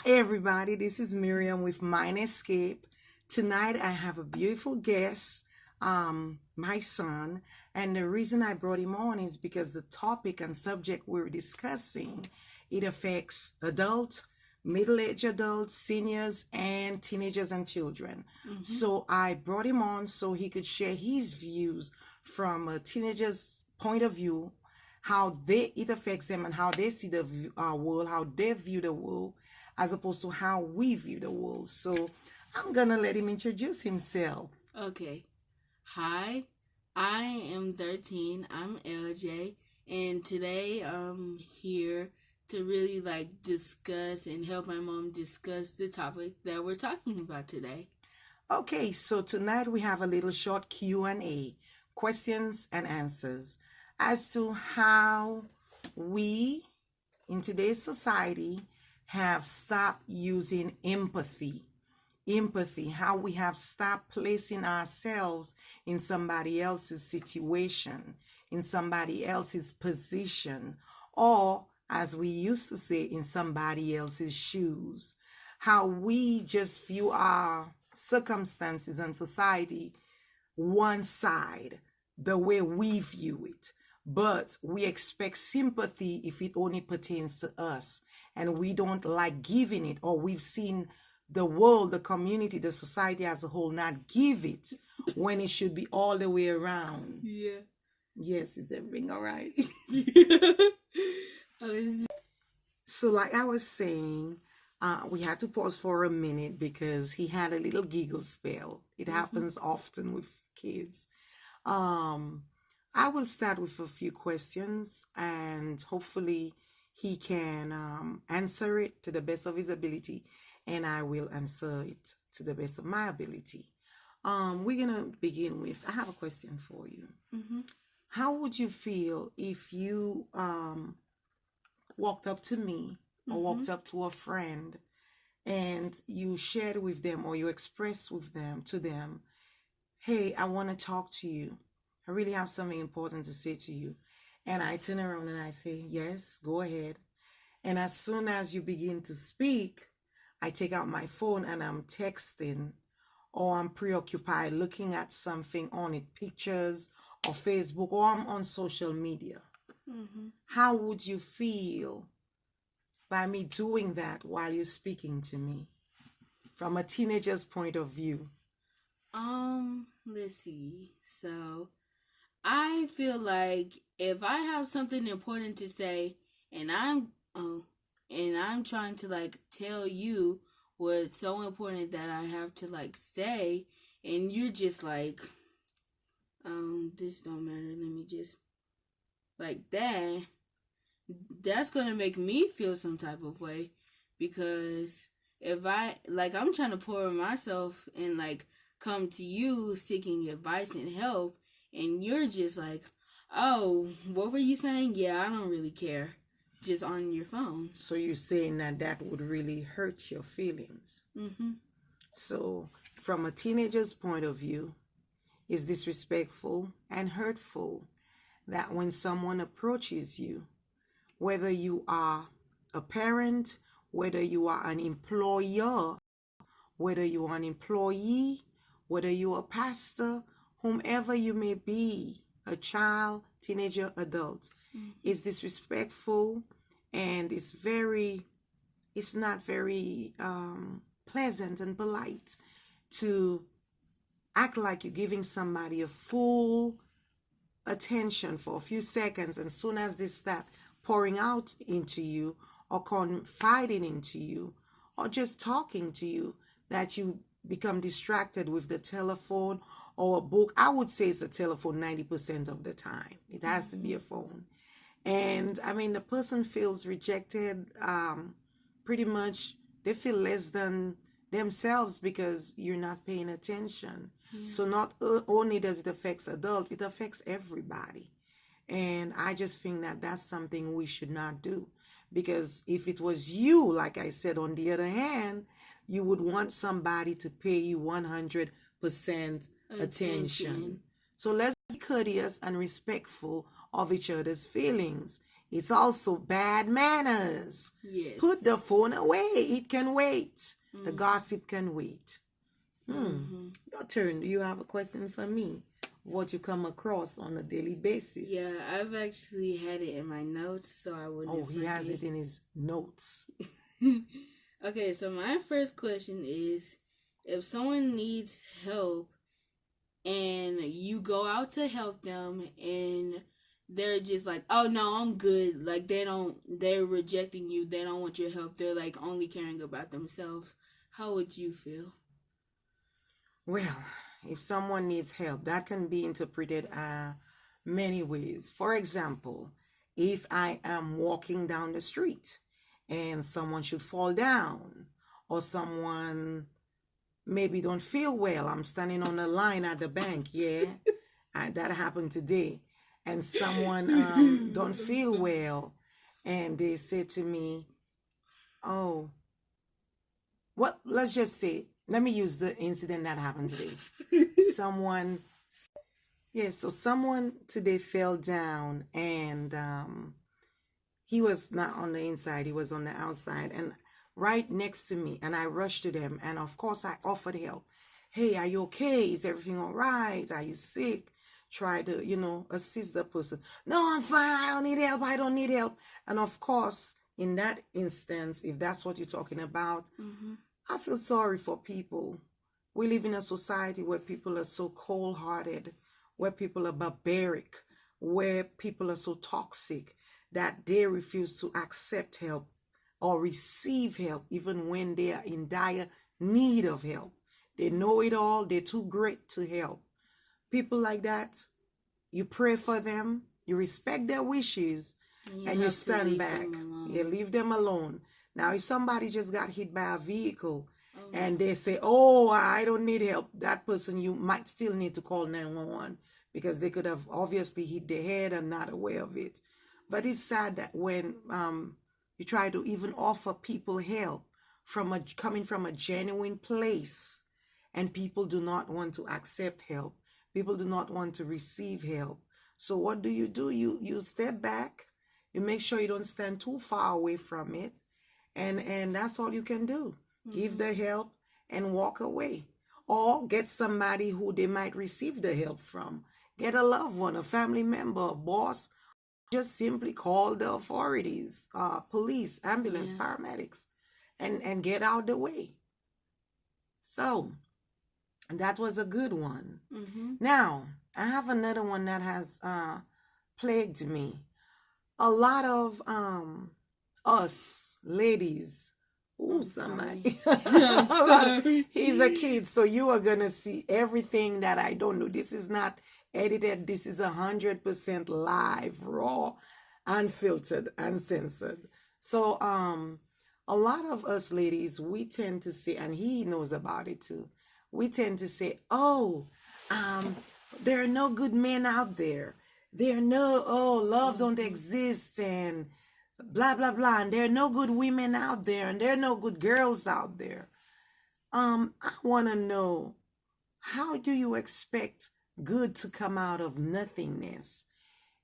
Hey everybody, this is Miriam with Mind Escape. Tonight I have a beautiful guest, my son, and the reason I brought him on is because the topic and subject we're discussing, it affects adult, middle-aged adults, seniors, and teenagers and children. So I brought him on so he could share his views from a teenager's point of view, how it affects them and how they see the world, how they view the world, as opposed to how we view the world. So I'm gonna let him introduce himself. Okay. Hi, I am 13. I'm LJ, and today I'm here to really discuss and help my mom discuss the topic that we're talking about today. Okay, so tonight we have a little short Q&A, questions and answers, as to how we in today's society have stopped using empathy, how we have stopped placing ourselves in somebody else's situation, in somebody else's position, or as we used to say, in somebody else's shoes. How we just view our circumstances and society one side, the way we view it. But we expect sympathy if it only pertains to us. And we don't like giving it, or we've seen the world, the community, the society as a whole not give it when it should be all the way around. Yeah. Yes, is everything all right? Oh, So, like I was saying, we had to pause for a minute because he had a little giggle spell. It happens often with kids. I will start with a few questions and hopefully he can answer it to the best of his ability, and I will answer it to the best of my ability. We're going to begin with, I have a question for you. How would you feel if you walked up to me or walked up to a friend and you shared with them or you expressed with them to them, hey, I want to talk to you. I really have something important to say to you. And I turn around and I say, yes, go ahead. And as soon as you begin to speak, I take out my phone and I'm texting, or I'm preoccupied looking at something on it, pictures or Facebook, or I'm on social media. How would you feel by me doing that while you're speaking to me from a teenager's point of view? Let's see. So, I feel like if I have something important to say and I'm trying to tell you what's so important that I have to say, and you're just this don't matter, let me just like that's gonna make me feel some type of way, because if I'm trying to pour myself and come to you seeking advice and help, and you're just oh, what were you saying? Yeah, I don't really care, just on your phone. So you're saying that that would really hurt your feelings. So from a teenager's point of view, it's disrespectful and hurtful that when someone approaches you, whether you are a parent, whether you are an employer, whether you are an employee, whether you're a pastor, whomever you may be, a child, teenager, adult, it's disrespectful, and it's not very pleasant and polite to act like you're giving somebody a full attention for a few seconds, and as soon as they start pouring out into you or confiding into you or just talking to you, that you become distracted with the telephone or a book. I would say it's a telephone 90% of the time. It has to be a phone. And I mean, the person feels rejected. Pretty much they feel less than themselves because you're not paying attention. So not only does it affect adults, it affects everybody. And I just think that that's something we should not do. Because if it was you, like I said, on the other hand, you would want somebody to pay you 100% attention. So let's be courteous and respectful of each other's feelings. It's also bad manners. Yes. Put the phone away. It can wait. The gossip can wait. Your turn. Do you have a question for me? What you come across on a daily basis? Yeah, I've actually had it in my notes, so I wouldn't. Oh, he has it in his notes. Okay, so my first question is, if someone needs help and you go out to help them and they're just like, oh no, I'm good. Like they're rejecting you. They don't want your help. They're like only caring about themselves. How would you feel? Well, if someone needs help, that can be interpreted many ways. For example, if I am walking down the street and someone should fall down, or someone maybe don't feel well, I'm standing on the line at the bank, yeah, that happened today, and someone don't feel well, and they say to me, oh, well, let's just say, let me use the incident that happened today. Someone today fell down, and he was not on the inside, he was on the outside, and right next to me, and I rushed to them, and of course I offered help. Hey, are you okay? Is everything all right? Are you sick? Try to, assist the person. No, I'm fine. I don't need help. And of course, in that instance, if that's what you're talking about, I feel sorry for people. We live in a society where people are so cold-hearted, where people are barbaric, where people are so toxic that they refuse to accept help or receive help even when they are in dire need of help. They know it all. They're too great to help. People like that, you pray for them, you respect their wishes, and you stand back. You leave them alone. Now, if somebody just got hit by a vehicle and they say, oh, I don't need help, that person, you might still need to call 911 because they could have obviously hit their head and not aware of it. But it's sad that when you try to even offer people help coming from a genuine place, and people do not want to accept help. People do not want to receive help. So what do? You step back. You make sure you don't stand too far away from it. And that's all you can do. Give the help and walk away. Or get somebody who they might receive the help from. Get a loved one, a family member, a boss. Just simply call the authorities, police, ambulance, paramedics, and get out the way. So that was a good one. Now, I have another one that has plagued me. A lot of us ladies. Ooh, somebody. He's a kid, so you are gonna see everything that I don't know. This is not edited. This is 100% live, raw, unfiltered, uncensored. So, a lot of us ladies, we tend to say, and he knows about it too. We tend to say, oh, there are no good men out there. Love don't exist, and blah, blah, blah. And there are no good women out there, and there are no good girls out there. I want to know, how do you expect good to come out of nothingness?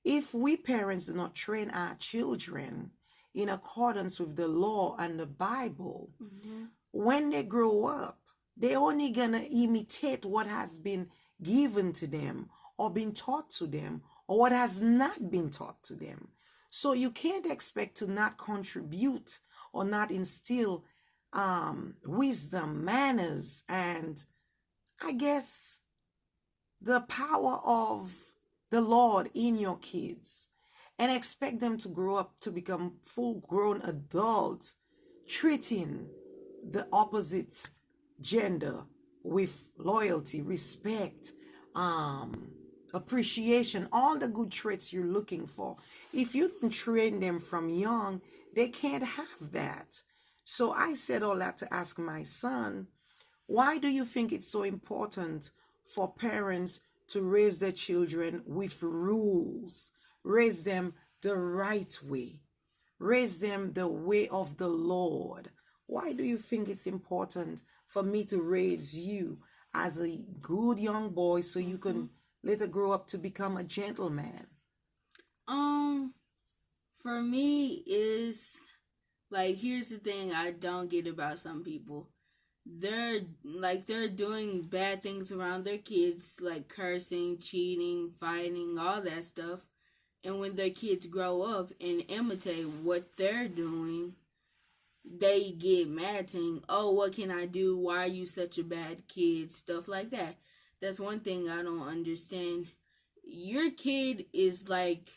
If we parents do not train our children in accordance with the law and the Bible, when they grow up, they're only going to imitate what has been given to them or been taught to them or what has not been taught to them. So you can't expect to not contribute or not instill wisdom, manners, and I guess the power of the Lord in your kids, and expect them to grow up to become full-grown adults, treating the opposite gender with loyalty, respect, appreciation, all the good traits you're looking for. If you don't train them from young, they can't have that. So I said all that to ask my son, why do you think it's so important for parents to raise their children with rules? Raise them the right way. Raise them the way of the Lord. Why do you think it's important for me to raise you as a good young boy so you can later grow up to become a gentleman? For me, is like, here's the thing I don't get about some people. They're doing bad things around their kids, like cursing, cheating, fighting, all that stuff. And when their kids grow up and imitate what they're doing, they get mad saying, "Oh, what can I do? Why are you such a bad kid?" Stuff like that. That's one thing I don't understand. Your kid is like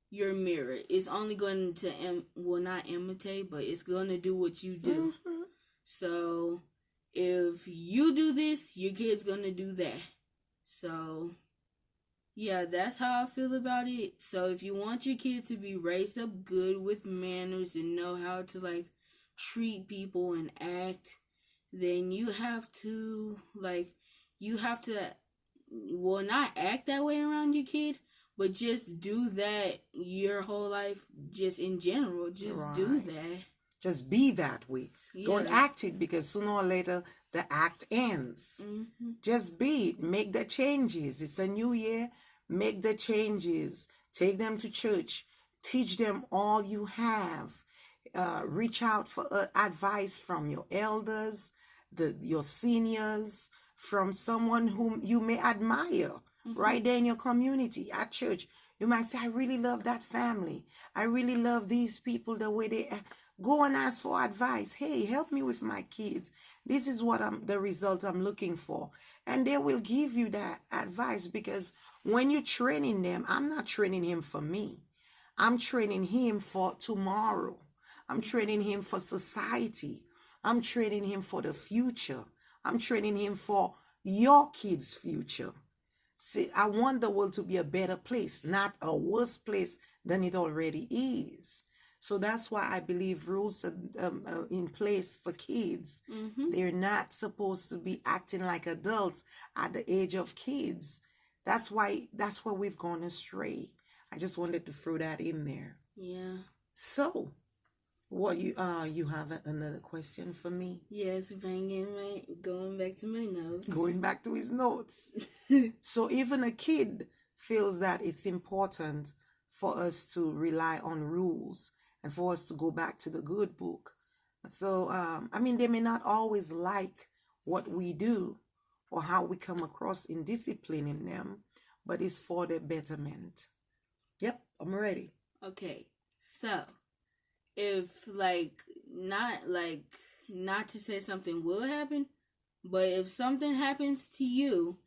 your mirror. It's only going to not imitate, but it's going to do what you do. Mm-hmm. So if you do this, your kid's going to do that. So yeah, that's how I feel about it. So if you want your kid to be raised up good with manners and know how to like treat people and act, then you have to well, not act that way around your kid, but just do that your whole life, just in general. Just right. Do that. Just be that way. Yeah. Don't act it, because sooner or later the act ends. Mm-hmm. Just be it. Make the changes. It's a new year. Make the changes. Take them to church. Teach them all you have. Reach out for advice from your elders, your seniors, from someone whom you may admire. Mm-hmm. Right there in your community, at church. You might say, I really love that family. I really love these people, the way they go and ask for advice. Hey, help me with my kids. This is what the result I'm looking for. And they will give you that advice, because when you're training them, I'm not training him for me. I'm training him for tomorrow. I'm training him for society. I'm training him for the future. I'm training him for your kids' future. See, I want the world to be a better place, not a worse place than it already is. So that's why I believe rules are in place for kids. Mm-hmm. They're not supposed to be acting like adults at the age of kids. That's where we've gone astray. I just wanted to throw that in there. Yeah. So, what you have another question for me? Yes, going back to my notes. Going back to his notes. So even a kid feels that it's important for us to rely on rules and for us to go back to the good book. So, they may not always like what we do or how we come across in disciplining them, but it's for their betterment. Yep, I'm ready. Okay, so if not to say something will happen, but if something happens to you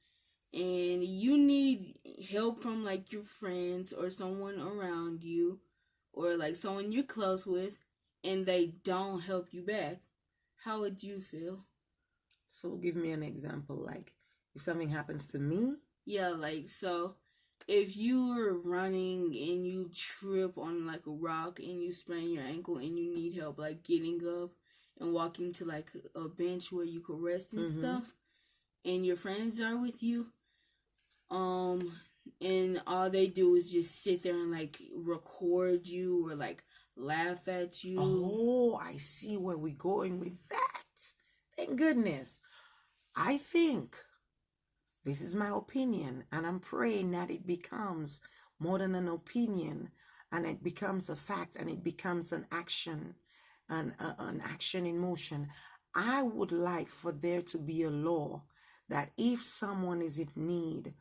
and you need help from like your friends or someone around you or like someone you're close with, and they don't help you back, how would you feel? So give me an example, like if something happens to me? Yeah, like so if you were running and you trip on like a rock and you sprain your ankle and you need help like getting up and walking to like a bench where you could rest and mm-hmm. stuff, and your friends are with you, and all they do is just sit there and like record you or like laugh at you. Oh, I see where we're going with that. Thank goodness. I think, this is my opinion, and I'm praying that it becomes more than an opinion, and it becomes a fact, and it becomes an action, an action in motion. I would like for there to be a law that if someone is in need,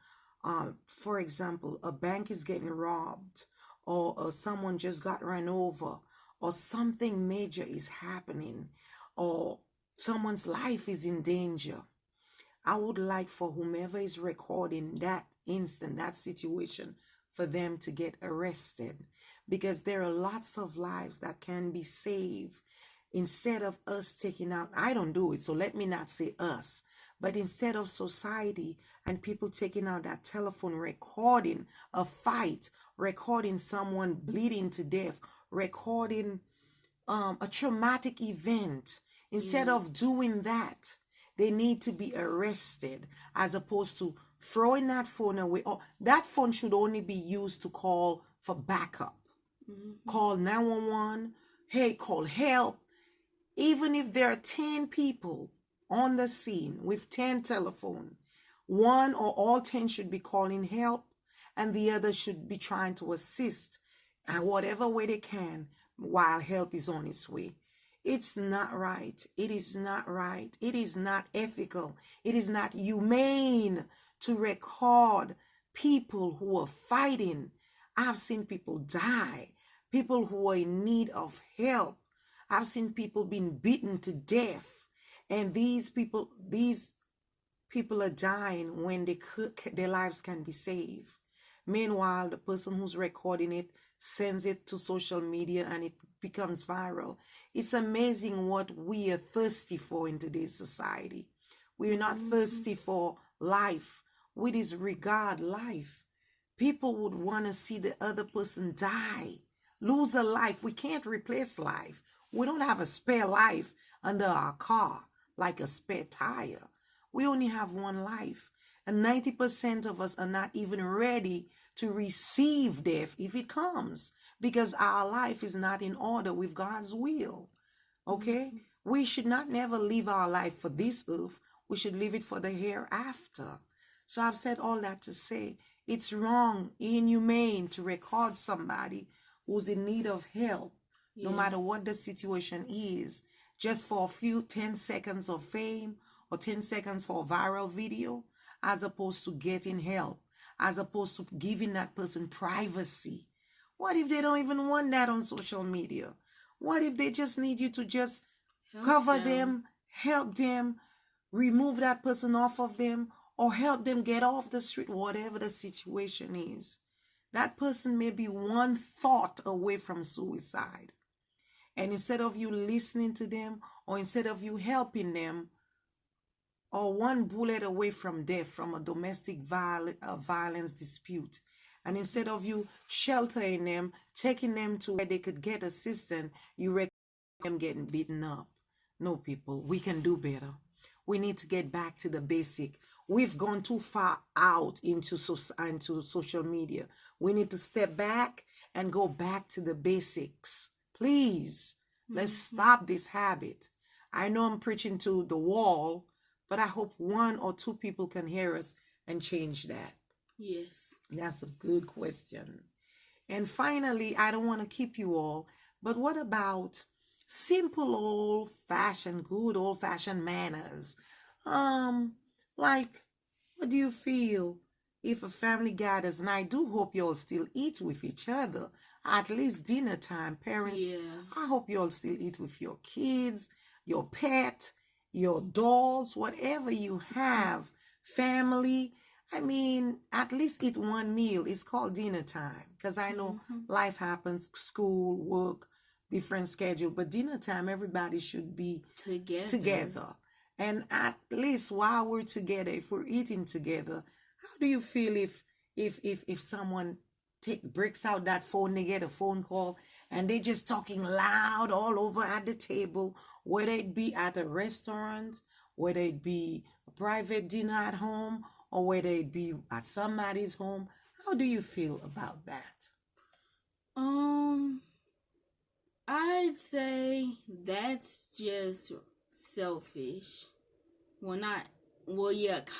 for example, a bank is getting robbed, or someone just got run over, or something major is happening, or someone's life is in danger, I would like for whomever is recording that instant, that situation, for them to get arrested, because there are lots of lives that can be saved instead of us taking out. I don't do it, so let me not say us, but instead of society and people taking out that telephone, recording a fight, recording someone bleeding to death, recording a traumatic event, instead of doing that, they need to be arrested, as opposed to throwing that phone away. Or that phone should only be used to call for backup. Mm-hmm. Call 911. Hey, call help. Even if there are 10 people on the scene with 10 telephones, one or all 10 should be calling help, and the other should be trying to assist and whatever way they can while help is on its way. It's not right. It is not right. It is not ethical. It is not humane to record people who are fighting. I've seen people die, people who are in need of help. I've seen people being beaten to death. And these people are dying when their lives can be saved. Meanwhile, the person who's recording it sends it to social media and it becomes viral. It's amazing what we are thirsty for in today's society. We are not thirsty for life. We disregard life. People would want to see the other person die, lose a life. We can't replace life. We don't have a spare life under our car like a spare tire. We only have one life. And 90% of us are not even ready to receive death if it comes, because our life is not in order with God's will. Okay? We should not never leave our life for this earth. We should leave it for the hereafter. So I've said all that to say it's wrong, inhumane to record somebody who's in need of help, no matter what the situation is, just for a few 10 seconds of fame or 10 seconds for a viral video, as opposed to getting help, as opposed to giving that person privacy. What if they don't even want that on social media? What if they just need you to just cover them, help them, remove that person off of them, or help them get off the street, whatever the situation is? That person may be one thought away from suicide. And instead of you listening to them, or instead of you helping them, or one bullet away from death from a domestic violence dispute, and instead of you sheltering them, taking them to where they could get assistance, you recommend them getting beaten up. No, people, we can do better. We need to get back to the basic. We've gone too far out into social media. We need to step back and go back to the basics. Please, let's stop this habit. I know I'm preaching to the wall, but I hope one or two people can hear us and change that. Yes. That's a good question. And finally, I don't want to keep you all, but what about simple good old-fashioned manners? Like, what do you feel if a family gathers? And I do hope you all still eat with each other, at least dinner time. Parents, I hope you all still eat with your kids, your pet, your dolls, whatever you have, family. I mean, at least eat one meal. It's called dinner time, because I know life happens, school, work, different schedule, but dinner time, everybody should be together. And at least while we're together, if we're eating together, how do you feel if someone breaks out that phone, they get a phone call, and they just talking loud all over at the table, whether it be at a restaurant, whether it be a private dinner at home, or whether it be at somebody's home? How do you feel about that? I'd say that's just selfish.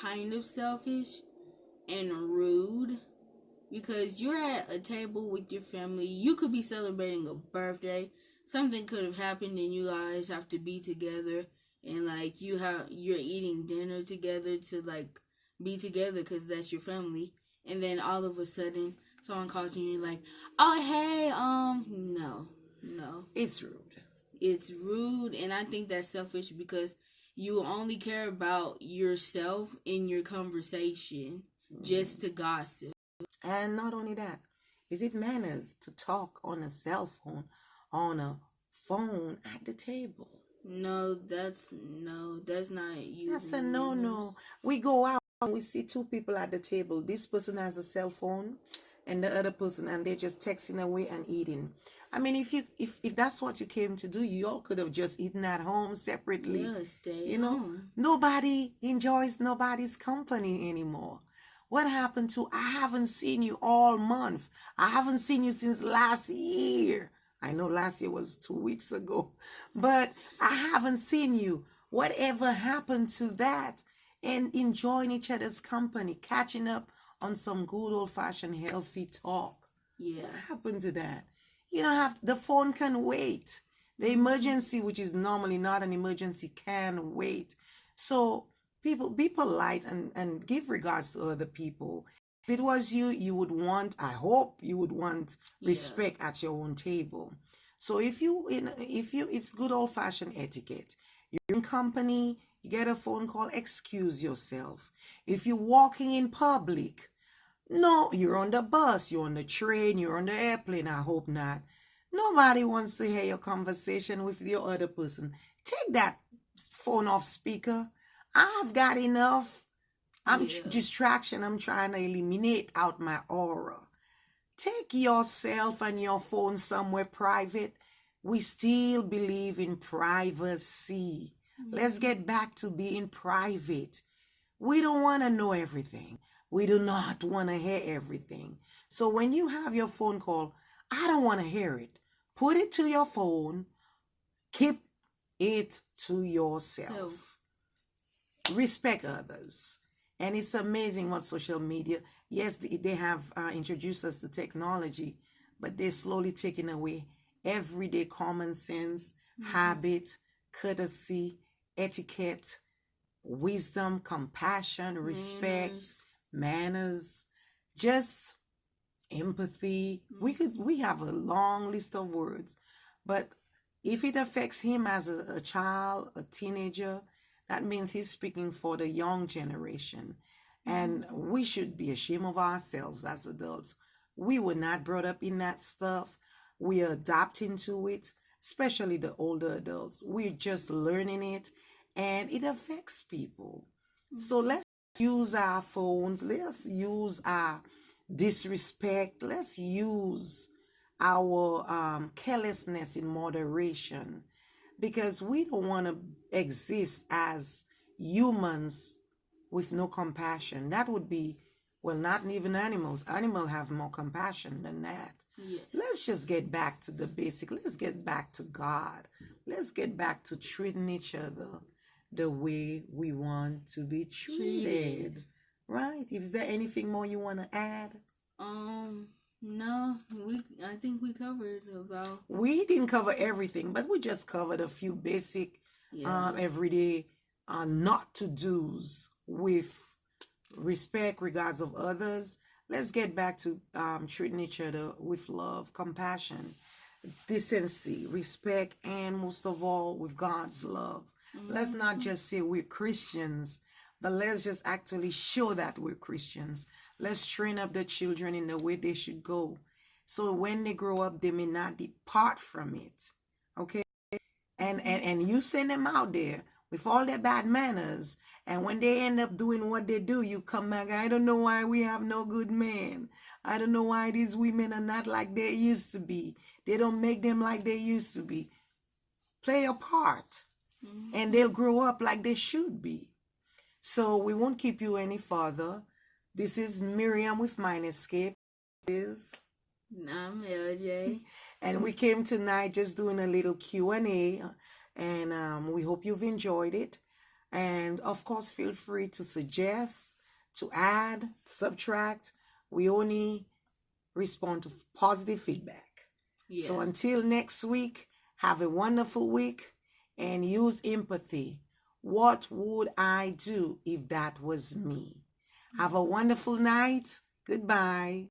Kind of selfish and rude, because you're at a table with your family. You could be celebrating a birthday. Something could have happened and you guys have to be together, and like you're eating dinner together to like be together because that's your family. And then all of a sudden someone calls you and you're like, "Oh, hey, no. It's rude. It's rude, and I think that's selfish because you only care about yourself in your conversation just to gossip. And not only that, is it manners to talk on a cell phone, on a phone at the table? No, that's not using That's a no. We go out and we see two people at the table. This person has a cell phone and the other person, and they're just texting away and eating. I mean, if that's what you came to do, you all could have just eaten at home separately. Yeah, stay home. Nobody enjoys nobody's company anymore. What happened to, I haven't seen you all month. I haven't seen you since last year. I know last year was 2 weeks ago, but I haven't seen you. Whatever happened to that? And enjoying each other's company, catching up on some good old-fashioned healthy talk. Yeah. What happened to that? You don't have, the phone can wait. The emergency, which is normally not an emergency, can wait. So people, be polite and give regards to other people. If it was you, you would want, I hope you would want respect at your own table. So it's good old fashioned etiquette. You're in company, you get a phone call, excuse yourself. If you're walking in public, no, you're on the bus, you're on the train, you're on the airplane, I hope not. Nobody wants to hear your conversation with your other person. Take that phone off speaker. I've got enough. Distraction. I'm trying to eliminate out my aura. Take yourself and your phone somewhere private. We still believe in privacy. Let's get back to being private. We don't want to know everything. We do not want to hear everything. So when you have your phone call, I don't want to hear it. Put it to your phone. Keep it to yourself. Respect others. And it's amazing what social media, yes, they have introduced us to technology, but they're slowly taking away everyday common sense, habit, courtesy, etiquette, wisdom, compassion, respect, manners, just empathy. We have a long list of words, but if it affects him as a child, a teenager, that means he's speaking for the young generation. And we should be ashamed of ourselves as adults. We were not brought up in that stuff. We are adapting to it, especially the older adults. We're just learning it, and it affects people. So let's use our phones. Let's use our disrespect. Let's use our carelessness in moderation, because we don't want to exist as humans with no compassion. That would be, well, not even animals. Animals have more compassion than that. Yes. Let's just get back to the basic. Let's get back to God. Let's get back to treating each other the way we want to be treated. Right? Is there anything more you want to add? No, I think we covered about. We didn't cover everything, but we just covered a few basic, everyday, not to do's with respect, regards of others. Let's get back to treating each other with love, compassion, decency, respect, and most of all, with God's love. Let's not just say we're Christians, but let's just actually show that we're Christians. Let's train up the children in the way they should go, so when they grow up, they may not depart from it. Okay? And you send them out there with all their bad manners, and when they end up doing what they do, you come back, I don't know why we have no good men. I don't know why these women are not like they used to be. They don't make them like they used to be. Play a part, and they'll grow up like they should be. So we won't keep you any further. This is Miriam with Mind Escape. I'm LJ. And we came tonight just doing a little Q&A, and we hope you've enjoyed it. And of course, feel free to suggest, to add, subtract. We only respond to positive feedback. Yeah. So until next week, have a wonderful week and use empathy. What would I do if that was me? Have a wonderful night. Goodbye.